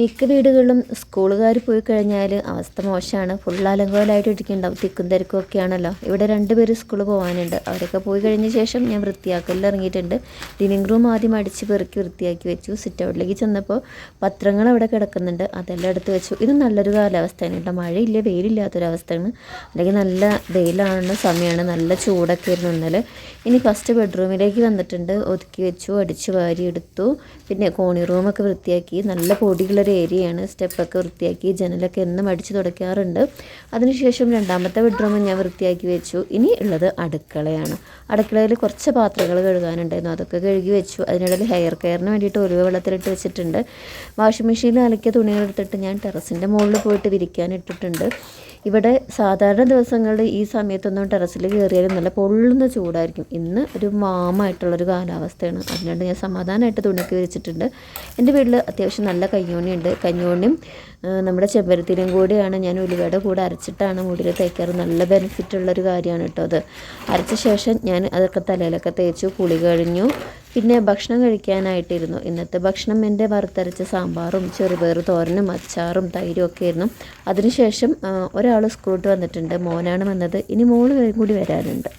മിക്ക വീടുകളിലും സ്കൂളുകാർ പോയി കഴിഞ്ഞാൽ അവസ്ഥ മോശമാണ്. ഫുൾ അലങ്കോലമായിട്ട് ഇരിക്കുന്നുണ്ടാവും. തിക്കും തിരക്കും ഒക്കെയാണല്ലോ. ഇവിടെ 2 പേര് സ്കൂളിൽ പോകാനുണ്ട്. അവരൊക്കെ പോയി കഴിഞ്ഞ ശേഷം ഞാൻ വൃത്തിയാക്കലിൽ ഇറങ്ങിയിട്ടുണ്ട്. ലിവിങ് റൂം ആദ്യം അടിച്ച് പെറുക്കി വൃത്തിയാക്കി വെച്ചു. സിറ്റ് ഔട്ടിലേക്ക് ചെന്നപ്പോൾ പത്രങ്ങൾ അവിടെ കിടക്കുന്നുണ്ട്. അതെല്ലാം എടുത്ത് വെച്ചു. ഇത് നല്ലൊരു കാലാവസ്ഥയാണ് കേട്ടോ. മഴയില്ല, വെയിലില്ലാത്തൊരവസ്ഥയാണ്. അല്ലെങ്കിൽ നല്ല വെയിലാണെന്ന സമയമാണ്. നല്ല ചൂടൊക്കെ ആയിരുന്നു ഇന്നലെ. ഇനി ഫസ്റ്റ് ബെഡ്റൂമിലേക്ക് വന്നിട്ടുണ്ട്. ഒതുക്കി വെച്ചു, അടിച്ച് വാരി എടുത്തു. പിന്നെ കോണി റൂമൊക്കെ വൃത്തിയാക്കി. നല്ല പൊടിയുള്ളൊരു ഏരിയയാണ്. സ്റ്റെപ്പൊക്കെ വൃത്തിയാക്കി, ജനലൊക്കെ എന്നും അടിച്ച് തുടയ്ക്കാറുണ്ട്. അതിനുശേഷം രണ്ടാമത്തെ ബെഡ്റൂം ഞാൻ വൃത്തിയാക്കി വെച്ചു. ഇനി ഉള്ളത് അടുക്കളയാണ്. അടുക്കളയിൽ കുറച്ച് പാത്രങ്ങൾ കഴുകാനുണ്ടായിരുന്നു. അതൊക്കെ കഴുകി വെച്ചു. അതിനിടയിൽ ഹെയർ കെയറിന് വേണ്ടിയിട്ട് ഒലിവ് വെള്ളത്തിലിട്ട് വെച്ചിട്ടുണ്ട്. വാഷിംഗ് മെഷീനിൽ അലക്കിയ തുണികൾ എടുത്തിട്ട് ഞാൻ ടെറസിൻ്റെ മുകളിൽ പോയിട്ട് വിരിക്കാൻ ഇട്ടിട്ടുണ്ട്. ഇവിടെ സാധാരണ ദിവസങ്ങളിൽ ഈ സമയത്തൊന്നും ടെറസിൽ കയറിയാലും നല്ല പൊള്ളുന്ന ചൂടായിരിക്കും. ഇന്ന് ഒരു മാമായിട്ടുള്ളൊരു കാലാവസ്ഥയാണ്. അതിനുകൊണ്ട് ഞാൻ സമാധാനമായിട്ട് തുണിയൊക്കെ വിരിച്ചിട്ടുണ്ട്. എൻ്റെ വീട്ടിൽ അത്യാവശ്യം നല്ല കഞ്ഞോണിയുണ്ട്. കഞ്ഞോണിയും നമ്മുടെ ചെമ്പരത്തിയിലും കൂടിയാണ് ഞാൻ ഉലുവയുടെ കൂടെ അരച്ചിട്ടാണ് മുടിയിൽ തേക്കാറ്. നല്ല ബെനിഫിറ്റുള്ളൊരു കാര്യമാണ് കേട്ടോ അത്. അരച്ച ശേഷം ഞാൻ അതൊക്കെ തലയിലൊക്കെ തേച്ചു. കുളി കഴിഞ്ഞു. പിന്നെ ഭക്ഷണം കഴിക്കാനായിട്ടിരുന്നു. ഇന്നത്തെ ഭക്ഷണം എൻ്റെ വറുത്തരച്ച സാമ്പാറും ചെറുപയർ തോരനും അച്ചാറും തൈരും ഒക്കെ ആയിരുന്നു. അതിനുശേഷം ഒരാൾ സ്കൂളിൽ വന്നിട്ടുണ്ട്. മോനാണ് വന്നത്. ഇനി മോള് കൂടി വരാനുണ്ട്.